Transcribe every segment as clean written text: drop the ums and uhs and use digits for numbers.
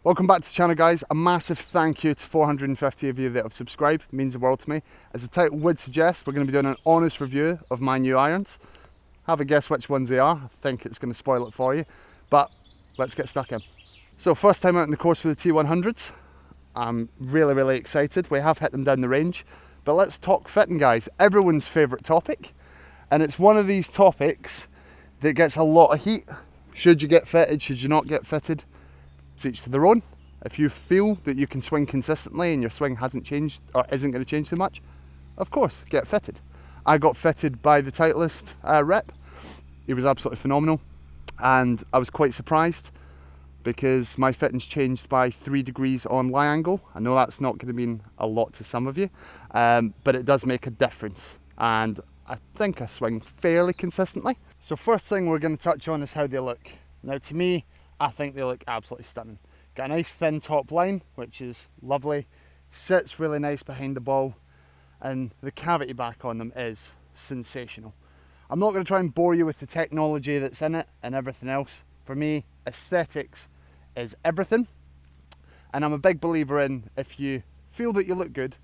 Welcome back to the channel, guys. A massive thank you to 450 of you that have subscribed. It means the world to me. As the title would suggest, we're going to be doing an honest review of my new irons. Have a guess which ones they are. I think it's going to spoil it for you, but let's get stuck in. So first time out in the course with the T100's. I'm really excited. We have hit them down the range, but let's talk fitting, guys. Everyone's favourite topic, and it's one of these topics that gets a lot of heat. Should you get fitted? Should you not get fitted? It's each to their own. If you feel that you can swing consistently and your swing hasn't changed or isn't going to change too much, of course, get fitted. I got fitted by the Titleist rep. He was absolutely phenomenal, and I was quite surprised because my fitting's changed by 3 degrees on lie angle. I know that's not going to mean a lot to some of you, but it does make a difference, and I think I swing fairly consistently. So first thing we're going to touch on is how they look. Now, to me, I think they look absolutely stunning. Got a nice thin top line, which is lovely. Sits really nice behind the ball, and the cavity back on them is sensational. I'm not going to try and bore you with the technology that's in it and everything else. For me, aesthetics is everything, and I'm a big believer in if you feel that you look good,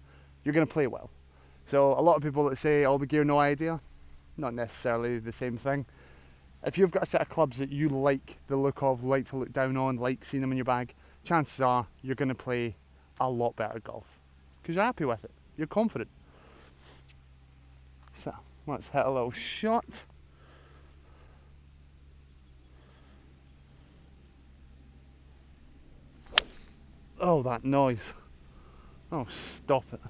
you're going to play well. So a lot of people that say all the gear, no idea, not necessarily the same thing. If you've got a set of clubs that you like the look of, like to look down on, like seeing them in your bag, chances are you're going to play a lot better golf because you're happy with it, you're confident. So let's hit a little shot. Oh, that noise. Oh, stop it.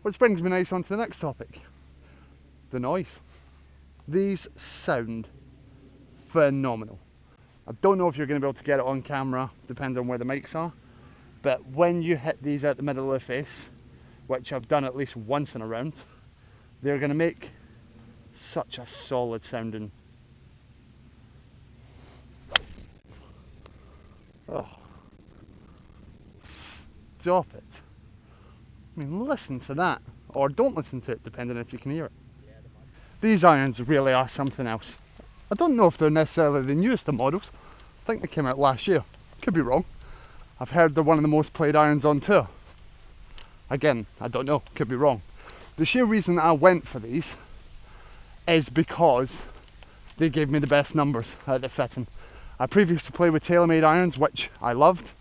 Which brings me nice on to the next topic, the noise. These sound phenomenal. I don't know if you're going to be able to get it on camera, depends on where the mics are, but when you hit these out the middle of the face, which I've done at least once in a round, they're going to make such a solid sounding. Oh, stop it. I mean, listen to that, or don't listen to it, depending on if you can hear it. These irons really are something else. I don't know if they're necessarily the newest of models. I think they came out last year. Could be wrong. I've heard they're one of the most played irons on tour. Again, I don't know. Could be wrong. The sheer reason I went for these is because they gave me the best numbers at the fitting. I previously played with Taylormade irons, which I loved.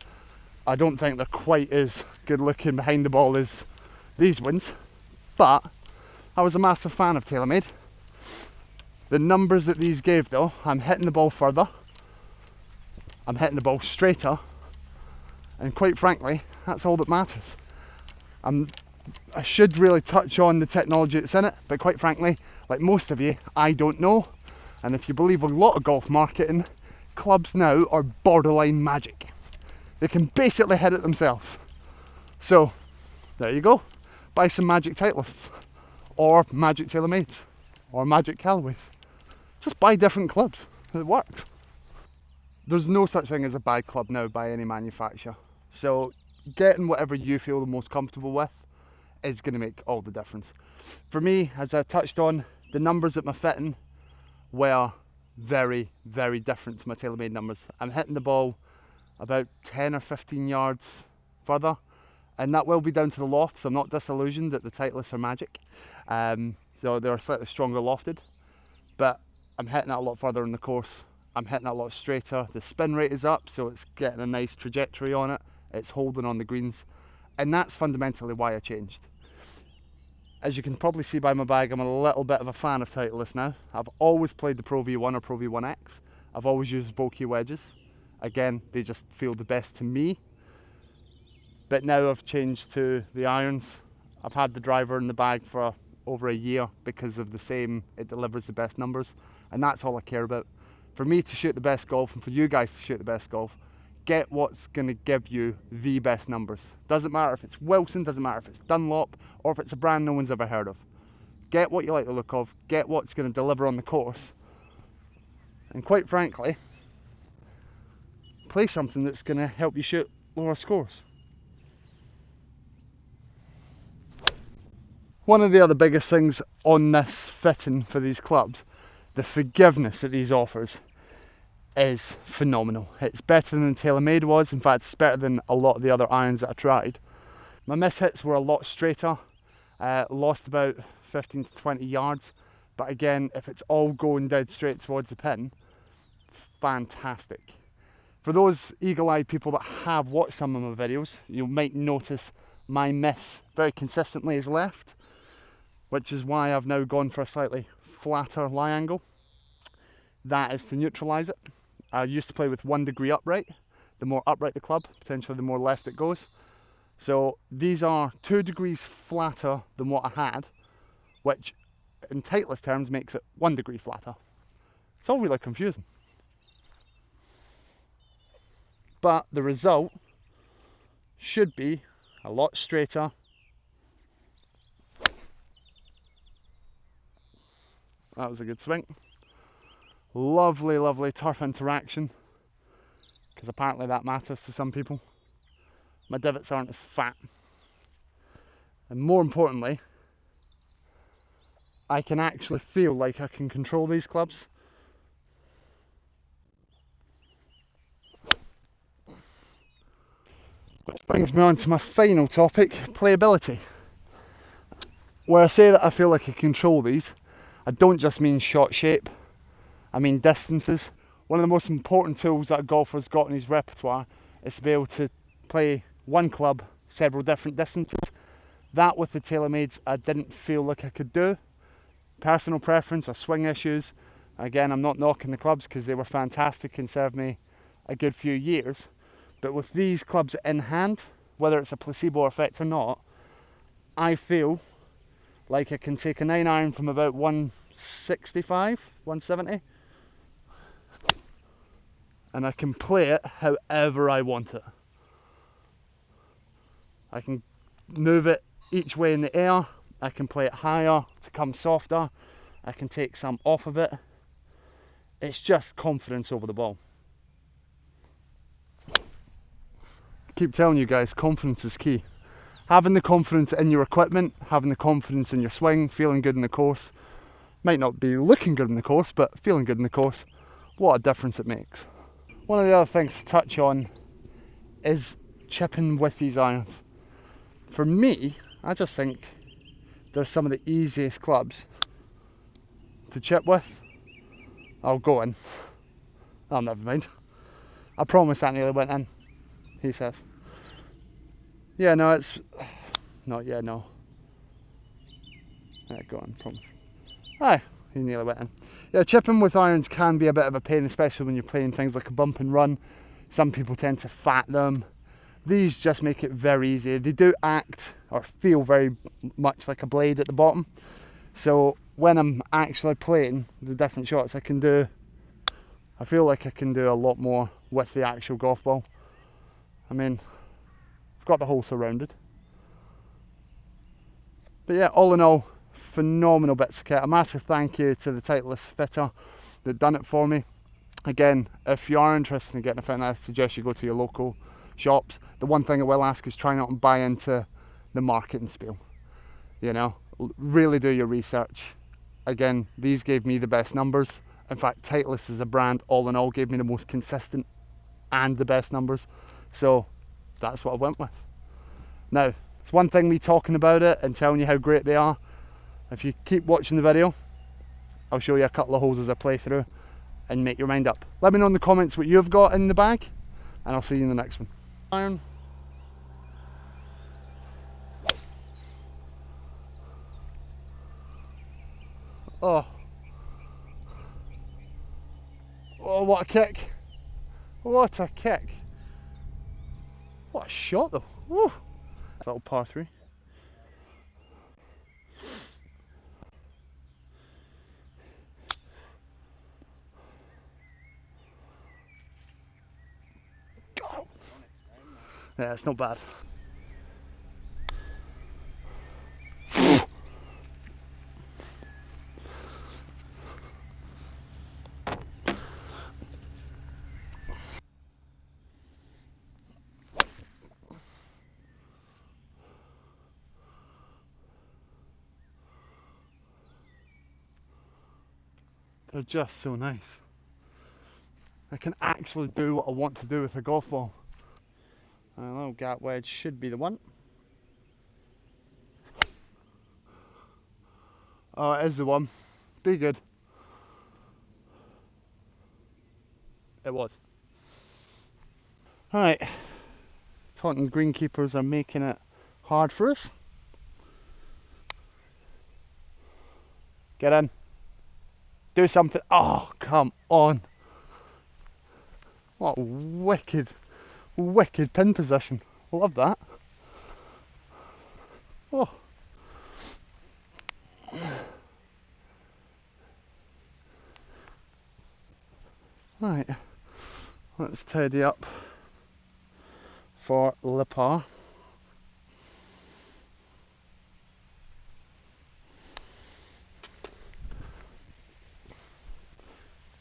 I don't think they're quite as good looking behind the ball as these ones, but I was a massive fan of Taylormade. The numbers that these gave though, I'm hitting the ball further, I'm hitting the ball straighter, and quite frankly, that's all that matters. I should really touch on the technology that's in it, but quite frankly, like most of you, I don't know. And if you believe a lot of golf marketing, clubs now are borderline magic. They can basically hit it themselves. So, there you go. Buy some magic Titleists, or magic Taylormades, or magic Callaways. Just buy different clubs. It works. There's no such thing as a bad club now by any manufacturer. So getting whatever you feel the most comfortable with is going to make all the difference. For me, as I touched on, the numbers at my fitting were very different to my Taylormade numbers. I'm hitting the ball about 10 or 15 yards further, and that will be down to the loft, so I'm not disillusioned that the Titleists are magic. So they're slightly stronger lofted, but I'm hitting it a lot further in the course. I'm hitting it a lot straighter. The spin rate is up, so it's getting a nice trajectory on it. It's holding on the greens, and that's fundamentally why I changed. As you can probably see by my bag, I'm a little bit of a fan of Titleist now. I've always played the Pro V1 or Pro V1X. I've always used Vokey wedges. Again, they just feel the best to me. But now I've changed to the irons. I've had the driver in the bag for over a year because of the same, it delivers the best numbers, and that's all I care about. For me to shoot the best golf and for you guys to shoot the best golf, get what's going to give you the best numbers. Doesn't matter if it's Wilson, doesn't matter if it's Dunlop, or if it's a brand no one's ever heard of. Get what you like the look of, get what's going to deliver on the course, and quite frankly, play something that's going to help you shoot lower scores. One of the other biggest things on this fitting for these clubs, the forgiveness that these offers. is phenomenal. It's better than Taylormade was. In fact, it's better than a lot of the other irons that I tried. My miss hits were a lot straighter. Lost about 15 to 20 yards. But again, if it's all going dead straight towards the pin, fantastic. For those eagle-eyed people that have watched some of my videos, you might notice my miss very consistently is left, which is why I've now gone for a slightly flatter lie angle. That is to neutralise it. I used to play with 1 degree upright. The more upright the club, potentially the more left it goes. So these are 2 degrees flatter than what I had, which in Titleist terms makes it 1 degree flatter. It's all really confusing. But the result should be a lot straighter. That was a good swing. Lovely, lovely turf interaction, because apparently that matters to some people. My divots aren't as fat. And more importantly, I can actually feel like I can control these clubs. Which brings me on to my final topic, playability. Where I say that I feel like I control these, I don't just mean shot shape, I mean distances. One of the most important tools that a golfer's got in his repertoire is to be able to play one club several different distances. That with the Taylormades I didn't feel like I could do. Personal preference or swing issues. Again, I'm not knocking the clubs because they were fantastic and served me a good few years. But with these clubs in hand, whether it's a placebo effect or not, I feel like I can take a 9-iron from about 165, 170, and I can play it however I want it. I can move it each way in the air, I can play it higher to come softer, I can take some off of it. It's just confidence over the ball. Keep telling you guys, confidence is key. Having the confidence in your equipment, having the confidence in your swing, feeling good in the course. Might not be looking good in the course, but feeling good in the course, what a difference it makes. One of the other things to touch on is chipping with these irons. For me, I just think they're some of the easiest clubs to chip with. I'll go in. Oh, never mind. I promise that nearly went in, he says. Yeah, no, it's not. Yeah, no. Yeah, go on, promise. Aye, he nearly went in. Yeah, chipping with irons can be a bit of a pain, especially when you're playing things like a bump and run. Some people tend to fat them. These just make it very easy. They do act or feel very much like a blade at the bottom. So when I'm actually playing the different shots, I feel like I can do a lot more with the actual golf ball. I mean, I've got the hole surrounded. But yeah, all in all, phenomenal bits of kit. A massive thank you to the Titleist fitter that done it for me. Again, if you are interested in getting a fit, I suggest you go to your local shops. The one thing I will ask is try not to buy into the marketing spiel. You know, really do your research. Again, these gave me the best numbers. In fact, Titleist as a brand, all in all, gave me the most consistent and the best numbers. So that's what I went with. Now, it's one thing me talking about it and telling you how great they are. If you keep watching the video, I'll show you a couple of holes as I play through and make your mind up. Let me know in the comments what you've got in the bag, and I'll see you in the next one. Iron. Oh. Oh, what a kick. What a kick. What a shot though. Woo. Little par 3. Go. Yeah, it's not bad. They're just so nice. I can actually do what I want to do with a golf ball. A little gap wedge should be the one. Oh, it is the one. Be good. It was. Alright. Taunton greenkeepers are making it hard for us. Get in. Do something. Oh, come on. What wicked, wicked pin position. Love that. Oh. Right. Let's tidy up for Le Pas.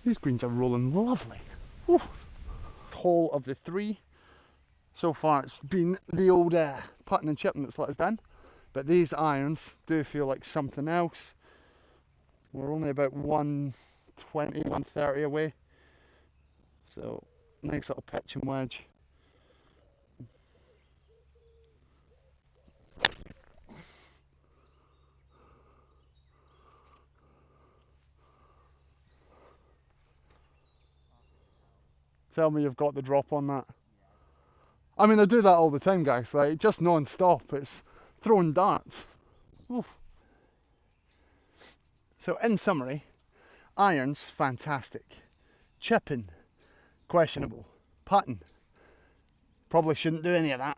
These greens are rolling lovely. Woo. Hole of the three. So far it's been the old putting and chipping that's let us down. But these irons do feel like something else. We're only about 120, 130 away. So nice little pitch and wedge. Tell me you've got the drop on that. I mean, I do that all the time, guys. Like, just non-stop. It's throwing darts. Oof. So, in summary, irons, fantastic. Chipping, questionable. Putting, probably shouldn't do any of that.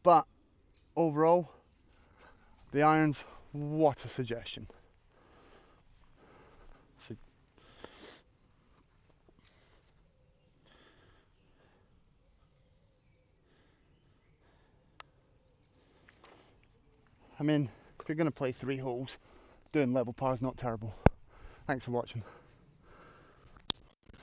But, overall, the irons, what a suggestion. So, I mean, if you're going to play 3 holes, doing level par is not terrible. Thanks for watching.